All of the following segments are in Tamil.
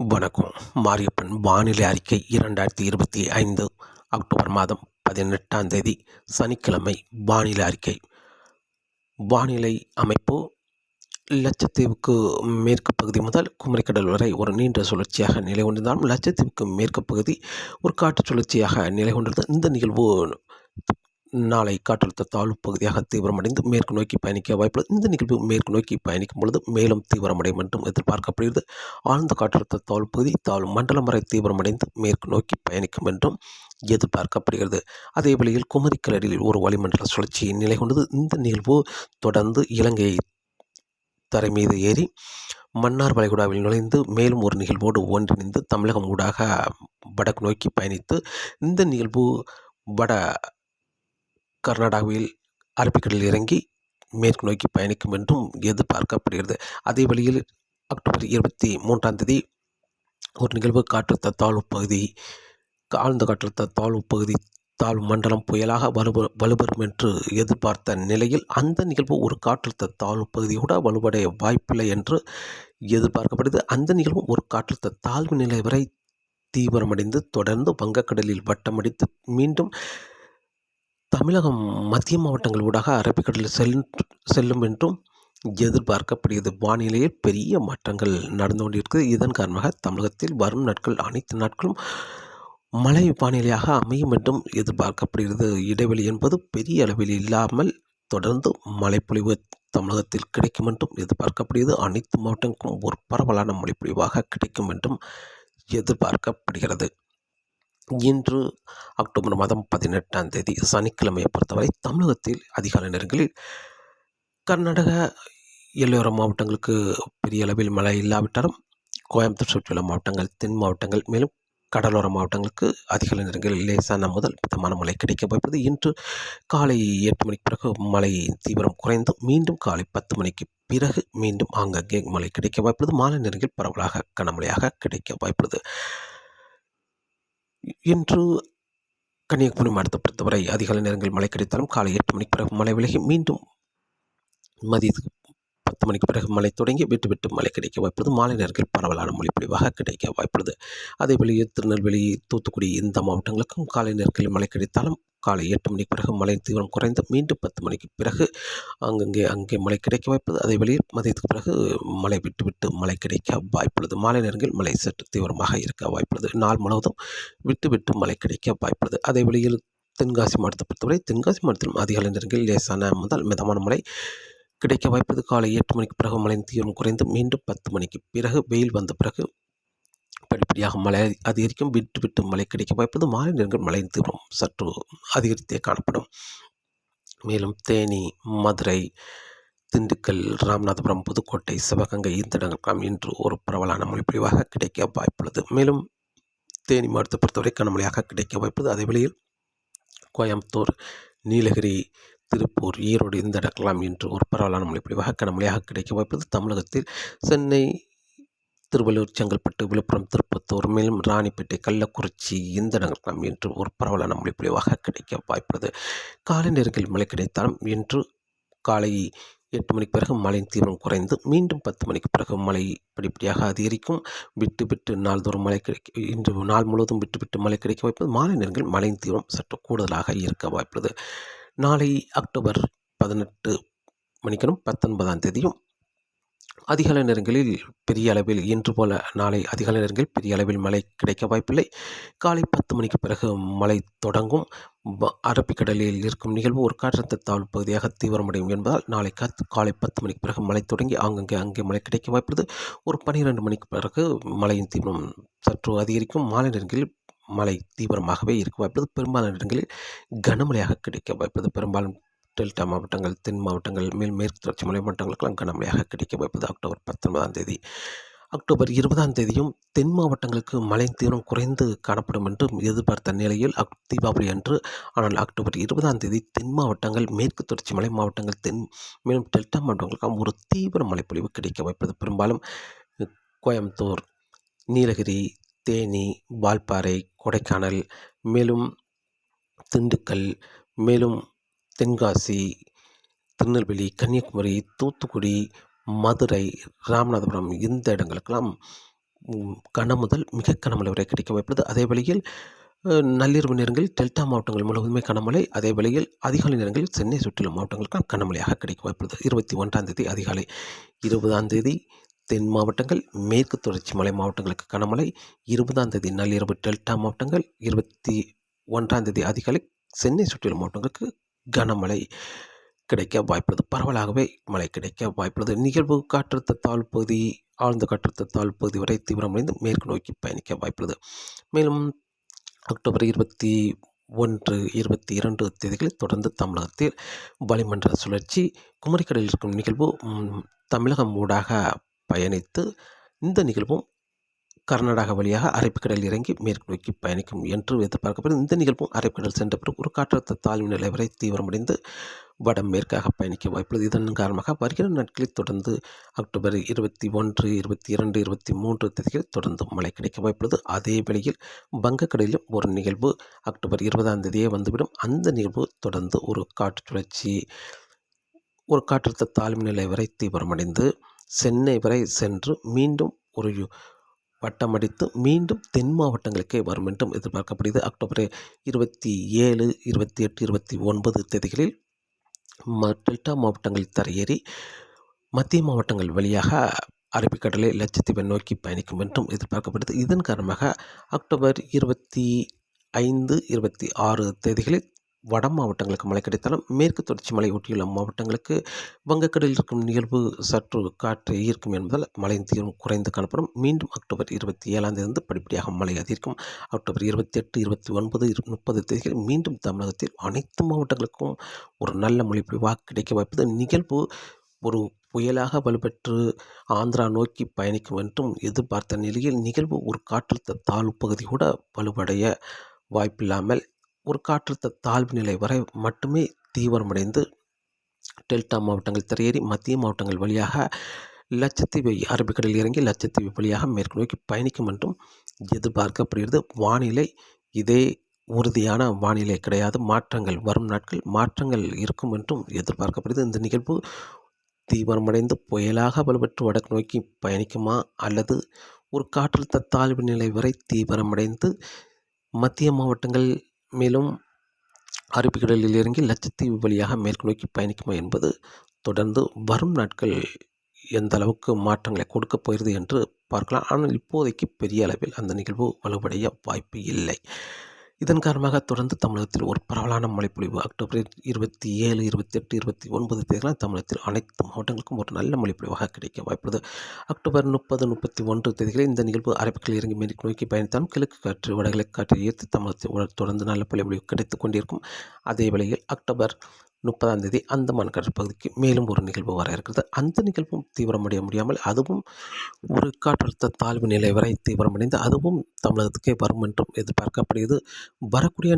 வணக்கம். மாரியப்பன் வானிலை அறிக்கை 2025 அக்டோபர் மாதம் 18ஆம் தேதி சனிக்கிழமை வானிலை அறிக்கை. வானிலை அமைப்பு: லட்சத்தீவுக்கு மேற்கு பகுதி முதல் குமரிக்கடல் வரை ஒரு நீண்ட சுழற்சியாக நிலை கொண்டிருந்தாலும் லட்சத்தீவுக்கு மேற்கு பகுதி ஒரு காற்று சுழற்சியாக நிலை கொண்டுள்ளது. இந்த நிகழ்வு நாளை காற்றழுத்த தாழ்வு பகுதியாக தீவிரமடைந்து மேற்கு நோக்கி பயணிக்க வாய்ப்புள்ளது. இந்த நிகழ்வு மேற்கு நோக்கி பயணிக்கும் பொழுது மேலும் தீவிரமடையும் என்றும் எதிர்பார்க்கப்படுகிறது. ஆழ்ந்த காற்றழுத்த தாழ்வு பகுதி தாழ்வு மண்டலம் வரை தீவிரமடைந்து மேற்கு நோக்கி பயணிக்கும் என்றும் எதிர்பார்க்கப்படுகிறது. அதே வேளையில் குமரிக்கடலில் ஒரு வளிமண்டல சுழற்சி நிலை கொண்டது. இந்த நிகழ்வு தொடர்ந்து இலங்கை தரை மீது ஏறி மன்னார் வளைகுடாவில் நுழைந்து மேலும் ஒரு நிகழ்வோடு ஒன்றிணைந்து தமிழகம் ஊடாக வடக்கு நோக்கி பயணித்து இந்த நிகழ்வு வட கர்நாடகாவில் அரபிக்கடலில் இறங்கி மேற்கு நோக்கி பயணிக்கும் என்றும் எதிர்பார்க்கப்படுகிறது. அதே வழியில் அக்டோபர் 23ஆம் தேதி ஒரு நிகழ்வு காற்றழுத்த தாழ்வு பகுதி ஆழ்ந்த காற்றழுத்த தாழ்வு பகுதி தாழ்வு மண்டலம் புயலாக வலுப்பெறும் என்று எதிர்பார்த்த நிலையில் அந்த நிகழ்வு ஒரு காற்றழுத்த தாழ்வு பகுதியோட வலுவடைய வாய்ப்பில்லை என்று எதிர்பார்க்கப்படுது. அந்த நிகழ்வு ஒரு காற்றழுத்த தாழ்வு நிலை வரை தீவிரமடைந்து தொடர்ந்து வங்கக்கடலில் வட்டமடித்து மீண்டும் தமிழகம் மத்திய மாவட்டங்கள் ஊடாக அரபிக்கடலில் செல்லும் என்றும் எதிர்பார்க்கப்படுகிறது. வானிலையில் பெரிய மாற்றங்கள் நடந்து கொண்டிருக்கிறது. இதன் காரணமாக தமிழகத்தில் வரும் நாட்கள் அனைத்து நாட்களும் மழை வானிலையாக அமையும் என்றும் எதிர்பார்க்கப்படுகிறது. இடைவெளி என்பது பெரிய அளவில் இல்லாமல் தொடர்ந்து மழைப்பொழிவு தமிழகத்தில் கிடைக்கும் என்றும் எதிர்பார்க்கப்படுகிறது. அனைத்து மாவட்டங்களுக்கும் ஒரு பரவலான மழைப்பொழிவாக கிடைக்கும் என்றும் எதிர்பார்க்கப்படுகிறது. இன்று அக்டோபர் மாதம் 18ஆம் தேதி சனிக்கிழமையை பொறுத்தவரை தமிழகத்தில் அதிகாலை நேரங்களில் கர்நாடக எல்லையோர மாவட்டங்களுக்கு பெரிய அளவில் மழை இல்லாவிட்டாலும் கோயம்புத்தூர் சுற்றியுள்ள மாவட்டங்கள், தென் மாவட்டங்கள், மேலும் கடலோர மாவட்டங்களுக்கு அதிகாலை நேரங்களில் லேசான முதல் மிதமான மழை கிடைக்க வாய்ப்பது. இன்று காலை 8 மணிக்கு பிறகு மழை தீவிரம் குறைந்து மீண்டும் காலை 10 மணிக்கு பிறகு மீண்டும் ஆங்காங்கே மழை கிடைக்க வாய்ப்புள்ளது. மாலை நேரங்களில் பரவலாக கனமழையாக கிடைக்க வாய்ப்புள்ளது. இன்று கன்னியாகுமரி மாவட்டத்தை பொறுத்தவரை அதிகாலை நேரங்களில் மழை கிடைத்தாலும் காலை 8 மணிக்கு பிறகு மழை விலகி மீண்டும் மதியத்துக்கு 10 மணிக்கு பிறகு மழை தொடங்கி விட்டு விட்டு மழை கிடைக்க வாய்ப்புள்ளது. மாலை நேரங்களில் பரவலான மொழிப்பொழிவாக கிடைக்க வாய்ப்புள்ளது. அதே வேளையில் திருநெல்வேலி, தூத்துக்குடி இந்த மாவட்டங்களுக்கும் காலை நேரங்களில் மழை கிடைத்தாலும் காலை 8 மணிக்கு பிறகு மழை தீவிரம் குறைந்து மீண்டும் 10 மணிக்கு பிறகு அங்கே மழை கிடைக்க வாய்ப்புள்ளது. அதே வேளையில் மதியத்துக்கு பிறகு மழை விட்டு விட்டு மழை கிடைக்க வாய்ப்புள்ளது. மாலை நேரங்களில் மழை சற்று தீவிரமாக இருக்க வாய்ப்புள்ளது. நாள் முழுவதும் விட்டு விட்டு மழை கிடைக்க வாய்ப்புள்ளது. அதே வேளையில் தென்காசி மாவட்டத்தை பொறுத்தவரை தென்காசி மாவட்டத்திலும் அதிகாலை நேரங்களில் லேசான முதல் மிதமான மழை கிடைக்க வாய்ப்புள்ளது. காலை 8 மணிக்கு பிறகு மழையின் தீவிரம் குறைந்து மீண்டும் 10 மணிக்கு பிறகு வெயில் வந்த பிறகு படிப்படியாக மழை அதிகரிக்கும். விட்டு விட்டு மழை கிடைக்க வாய்ப்பது. மாலை நேரங்கள் மழையின் தீவிரம் சற்று அதிகரித்தே காணப்படும். மேலும் தேனி, மதுரை, திண்டுக்கல், ராமநாதபுரம், புதுக்கோட்டை, சிவகங்கை இந்த இடங்களுக்கெல்லாம் இன்று ஒரு பரவலான மழைப்பொழிவாக கிடைக்க வாய்ப்புள்ளது. மேலும் தேனி மாவட்டத்தை பொறுத்தவரை கனமழையாக கிடைக்க வாய்ப்புள்ளது. அதே வேளையில் கோயம்புத்தூர், நீலகிரி, திருப்பூர், ஈரோடு இந்த இடங்களெல்லாம் இன்று ஒரு பரவலான மழைப்பொழிவாக கனமழையாக கிடைக்க வாய்ப்புள்ளது. தமிழகத்தில் சென்னை, திருவள்ளூர், செங்கல்பட்டு, விழுப்புரம், திருப்பத்தூர், மேலும் ராணிப்பேட்டை, கள்ளக்குறிச்சி இந்த இடங்களுக்கெல்லாம் இன்று ஒரு பரவலான மழைப்பொழிவாக கிடைக்க வாய்ப்புள்ளது. காலை நேரங்களில் மழை கிடைத்தாலும் இன்று காலை 8 மணிக்கு பிறகு மழையின் தீவிரம் குறைந்து மீண்டும் 10 மணிக்கு பிறகு மழை படிப்படியாக அதிகரிக்கும். விட்டு விட்டு நாள்தோறும் மழை கிடைக்க இன்று நாள் முழுவதும் விட்டு விட்டு மழை கிடைக்க வாய்ப்புள்ளது. மாலை நேரங்களில் மழையின் தீவிரம் சற்று கூடுதலாக இருக்க வாய்ப்புள்ளது. நாளை அக்டோபர் 19ஆம் தேதியும் அதிகாலை நேரங்களில் பெரிய அளவில் இன்று போல நாளை அதிகாலை நேரங்களில் பெரிய அளவில் மழை கிடைக்க வாய்ப்பில்லை. காலை 10 மணிக்கு பிறகு மழை தொடங்கும். அரபிக்கடலில் இருக்கும் நிகழ்வு ஒரு காற்றழுத்த தாழ்வு பகுதியாக தீவிரமடையும் என்பதால் நாளை காலை 10 மணிக்கு பிறகு மழை தொடங்கி அங்கே மழை கிடைக்க வாய்ப்புள்ளது. ஒரு 12 மணிக்கு பிறகு மழையின் தீவிரம் சற்று அதிகரிக்கும். மாலை நேரங்களில் மழை தீவிரமாகவே இருக்க வாய்ப்புள்ளது. பெரும்பாலான இடங்களில் கனமழையாக கிடைக்க வாய்ப்புள்ளது. பெரும்பாலும் டெல்டா மாவட்டங்கள், தென் மாவட்டங்கள், மேற்கு தொடர்ச்சி மலை மாவட்டங்களுக்கெல்லாம் கனமழையாக கிடைக்க வாய்ப்புள்ளது. அக்டோபர் 19ஆம் தேதி. அக்டோபர் 20ஆம் தேதியும் தென் மாவட்டங்களுக்கு மழை தீவிரம் குறைந்து காணப்படும் என்று எதிர்பார்த்த நிலையில் தீபாவளி அன்று ஆனால் அக்டோபர் 20ஆம் தேதி தென் மாவட்டங்கள், மேற்கு தொடர்ச்சி மலை மாவட்டங்கள், மேலும் டெல்டா மாவட்டங்களுக்கெல்லாம் ஒரு தீவிர மழைப்பொழிவு கிடைக்க வாய்ப்புள்ளது. பெரும்பாலும் கோயம்புத்தூர், நீலகிரி, தேனி, வால்பாறை, கொடைக்கானல், மேலும் திண்டுக்கல், மேலும் தென்காசி, திருநெல்வேலி, கன்னியாகுமரி, தூத்துக்குடி, மதுரை, ராமநாதபுரம் இந்த இடங்களுக்கெல்லாம் கன முதல் மிக கனமழை வரை கிடைக்க வாய்ப்புள்ளது. அதே வேளையில் நள்ளிரவு நேரங்களில் டெல்டா மாவட்டங்கள் முழுவதுமே கனமழை. அதே வேளையில் அதிகாலை நேரங்களில் சென்னை சுற்றியுள்ள மாவட்டங்களுக்கு கனமழையாக கிடைக்க வாய்ப்புள்ளது. 21ஆம் தேதி அதிகாலை. 20ஆம் தேதி தென் மாவட்டங்கள், மேற்கு தொடர்ச்சி மலை மாவட்டங்களுக்கு கனமழை. 20ஆம் தேதி நள்ளிரவு டெல்டா மாவட்டங்கள். 21ஆம் தேதி அதிகாலை சென்னை சுற்றியுள்ள மாவட்டங்களுக்கு கனமழை கிடைக்க வாய்ப்புள்ளது. பரவலாகவே மழை கிடைக்க வாய்ப்புள்ளது. நிகழ்வு காற்றழுத்த தாழ்வு பகுதி ஆழ்ந்த காற்றழுத்த தாழ்வு பகுதி வரை தீவிரமடைந்து மேற்கு நோக்கி பயணிக்க வாய்ப்புள்ளது. மேலும் அக்டோபர் 21, 22 தேதிகளில் தொடர்ந்து தமிழகத்தில் வளிமண்டல சுழற்சி குமரிக்கடலில் இருக்கும் நிகழ்வு தமிழகம் ஊடாக பயணித்து இந்த நிகழ்வும் கர்நாடகா வழியாக அரபிக்கடல் இறங்கி மேற்கு நோக்கி பயணிக்கும் என்று எதிர்பார்க்கப்படுது. இந்த நிகழ்வும் அரபிக்கடல் சென்ற பிறகு ஒரு காற்றழுத்த தாழ்வு நிலை வரை தீவிரமடைந்து வடமேற்காக பயணிக்க வாய்ப்புள்ளது. இதன் காரணமாக வருகிற நாட்களில் தொடர்ந்து அக்டோபர் 21, 22, 23 தேதிகளில் தொடர்ந்து மழை கிடைக்க வாய்ப்புள்ளது. அதே வேளையில் வங்கக்கடலிலும் ஒரு நிகழ்வு அக்டோபர் 20ஆம் தேதியே வந்துவிடும். அந்த நிகழ்வு தொடர்ந்து ஒரு காற்று சுழற்சி ஒரு காற்றழுத்த தாழ்வு நிலை வரை தீவிரமடைந்து சென்னை வரை சென்று மீண்டும் ஒரு வட்டமடித்து மீண்டும் தென் மாவட்டங்களுக்கே வரும் என்றும் எதிர்பார்க்கப்படுகிறது. அக்டோபர் 27, 28, 29 தேதிகளில் டெல்டா மாவட்டங்களில் தரையேறி மத்திய மாவட்டங்கள் வழியாக அரபிக்கடலை லட்சத்தீவை நோக்கி பயணிக்கும் என்றும் எதிர்பார்க்கப்படுது. இதன் காரணமாக அக்டோபர் 25, 26 தேதிகளில் வட மாவட்டங்களுக்கு மழை கிடைத்தாலும் மேற்கு தொடர்ச்சி மலை ஒட்டியுள்ள மாவட்டங்களுக்கு வங்கக்கடலில் இருக்கும் நிகழ்வு சற்று காற்றை ஈர்க்கும் என்பதால் மழையின் தீவிரம் குறைந்து காணப்படும். மீண்டும் அக்டோபர் 27ஆம் தேதி படிப்படியாக மழை அதிகரிக்கும். அக்டோபர் 28, 29, 30 தேதிகளில் மீண்டும் தமிழகத்தில் அனைத்து மாவட்டங்களுக்கும் ஒரு நல்ல மழை பொழிவாக கிடைக்க வாய்ப்பது. நிகழ்வு ஒரு புயலாக வலுப்பெற்று ஆந்திரா நோக்கி பயணிக்கும் என்றும் எதிர்பார்த்த நிலையில் நிகழ்வு ஒரு காற்றழுத்த தாழ்வு பகுதி கூட வலுவடைய வாய்ப்பில்லாமல் ஒரு காற்றழுத்த தாழ்வு நிலை வரை மட்டுமே தீவிரமடைந்து டெல்டா மாவட்டங்கள் தரையேறி மத்திய மாவட்டங்கள் வழியாக லட்சத்தீவை அரபிக்கடலில் இறங்கி லட்சத்தீவு வழியாக மேற்கு நோக்கி பயணிக்கும் என்றும் எதிர்பார்க்கப்படுகிறது. வானிலை இதே உறுதியான வானிலை கிடையாது. வரும் நாட்கள் மாற்றங்கள் இருக்கும் என்றும் எதிர்பார்க்கப்படுகிறது. இந்த நிகழ்வு தீவிரமடைந்து புயலாக வலுப்பெற்று வடக்கு நோக்கி பயணிக்குமா அல்லது ஒரு காற்றழுத்த தாழ்வு நிலை வரை தீவிரமடைந்து மத்திய மாவட்டங்கள் மேலும் அரபிக்கடலில் இறங்கி லட்சத்தீவு வழியாக மேற்கு நோக்கி பயணிக்குமா என்பது தொடர்ந்து வரும் நாட்கள் எந்த அளவுக்கு மாற்றங்களை கொடுக்கப் போகிறது என்று பார்க்கலாம். ஆனால் இப்போதைக்கு பெரிய அளவில் அந்த நிகழ்வு வலுவடைய வாய்ப்பு இல்லை. இதன் காரணமாக தொடர்ந்து தமிழகத்தில் ஒரு பரவலான மழைப்பொழிவு அக்டோபர் 27, 28, 29 தேதிகளில் தமிழகத்தில் அனைத்து மாவட்டங்களுக்கும் ஒரு நல்ல மழைப்பொழிவாக கிடைக்க வாய்ப்புள்ளது. அக்டோபர் 30, 31 தேதிகளில் இந்த நிகழ்வு அரபிக்கடல் இறங்கி மேற்கு நோக்கி பயணித்தாலும் கிழக்கு காற்று வடகிழக்கு காற்றை ஈர்த்து தமிழகத்தில் தொடர்ந்து நல்ல மழைப்பொழிவு கிடைத்துக் கொண்டிருக்கும். அதே வேளையில் அக்டோபர் 30ஆம் தேதி அந்தமான் கடற்பகுதிக்கு மேலும் ஒரு நிகழ்வு வர இருக்கிறது. அந்த நிகழ்வும் தீவிரமடைய முடியாமல் அதுவும் ஒரு காற்றழுத்த தாழ்வு நிலை வரை தீவிரமடைந்து அதுவும் தமிழகத்துக்கே வரும் என்றும் எதிர்பார்க்கப்படுகிறது. வரக்கூடிய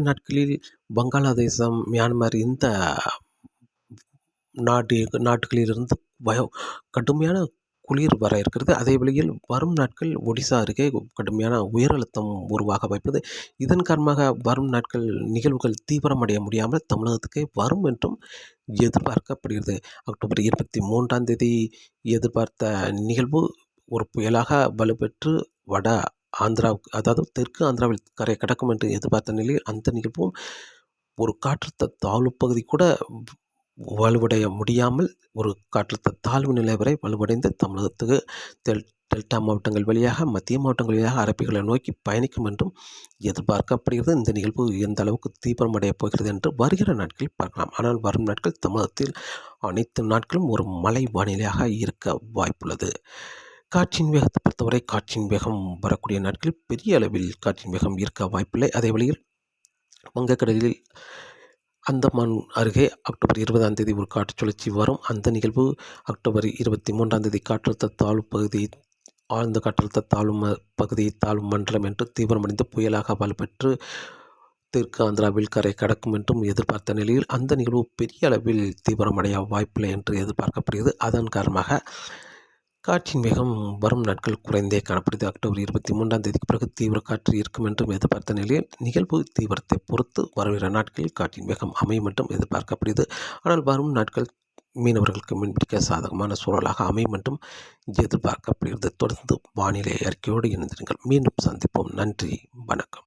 வங்காளதேசம், மியான்மர் இந்த நாடுகளிலிருந்து கடுமையான குளிர் வர இருக்கிறது. அதே வேளையில் வரும் நாட்கள் ஒடிசா அருகே கடுமையான உயர் அழுத்தம் உருவாக வாய்ப்புள்ளது. இதன் காரணமாக வரும் நாட்கள் நிகழ்வுகள் தீவிரமடைய முடியாமல் தமிழகத்துக்கே வரும் என்றும் எதிர்பார்க்கப்படுகிறது. அக்டோபர் 23ஆம் தேதி எதிர்பார்த்த நிகழ்வு ஒரு புயலாக வலுப்பெற்று வட ஆந்திராவுக்கு அதாவது தெற்கு ஆந்திராவில் கரை கடக்கும் என்று எதிர்பார்த்த நிலையில் அந்த நிகழ்வும் ஒரு காற்றழுத்த தாழ்வு பகுதி கூட வலுவடைய முடியாமல் ஒரு காற்றழுத்த தாழ்வு நிலை வரை வலுவடைந்து தமிழகத்துக்கு டெல்டா மாவட்டங்கள் வழியாக மத்திய மாவட்டங்கள் வழியாக அரபிகளை நோக்கி பயணிக்கும் என்றும் எதிர்பார்க்கப்படுகிறது. இந்த நிகழ்வு எந்த அளவுக்கு தீவிரமடைய போகிறது என்று வருகிற நாட்களில் பார்க்கலாம். ஆனால் வரும் நாட்கள் தமிழகத்தில் அனைத்து நாட்களும் ஒரு மழை வானிலையாக இருக்க வாய்ப்புள்ளது. காற்றின் வேகத்தை பொறுத்தவரை காற்றின் வேகம் வரக்கூடிய நாட்களில் பெரிய அளவில் காற்றின் வேகம் இருக்க வாய்ப்பில்லை. அதே வழியில் வங்கக்கடலில் அந்தமான் அருகே அக்டோபர் 20ஆம் தேதி ஒரு காற்று சுழற்சி வரும். அந்த நிகழ்வு அக்டோபர் 23ஆம் தேதி காற்றழுத்த தாழ்வு பகுதி ஆழ்ந்த காற்றழுத்த தாழ்வு மண்டலம் என்று தீவிரமடைந்து புயலாக வலுப்பெற்று தெற்கு ஆந்திராவில் கரை கடக்கும் என்றும் எதிர்பார்த்த நிலையில் அந்த நிகழ்வு பெரிய அளவில் தீவிரமடைய வாய்ப்பில்லை என்று எதிர்பார்க்கப்படுகிறது. அதன் காரணமாக காற்றின் வேகம் வரும் நாட்கள் குறைந்தே காணப்படுது. அக்டோபர் 23ஆம் தேதிக்கு பிறகு தீவிர காற்று இருக்கும் என்றும் எதிர்பார்த்த நிலையில் நிகழ்வு தீவிரத்தை பொறுத்து வருகிற நாட்களில் காற்றின் வேகம் அமையும் என்றும் எதிர்பார்க்கப்படுகிறது. ஆனால் வரும் நாட்கள் மீனவர்களுக்கு மீன்பிடிக்க சாதகமான சூழலாக அமையும் என்றும் எதிர்பார்க்கப்படுகிறது. தொடர்ந்து வானிலை அறிக்கையோடு இணைந்திருங்கள். மீண்டும் சந்திப்போம். நன்றி, வணக்கம்.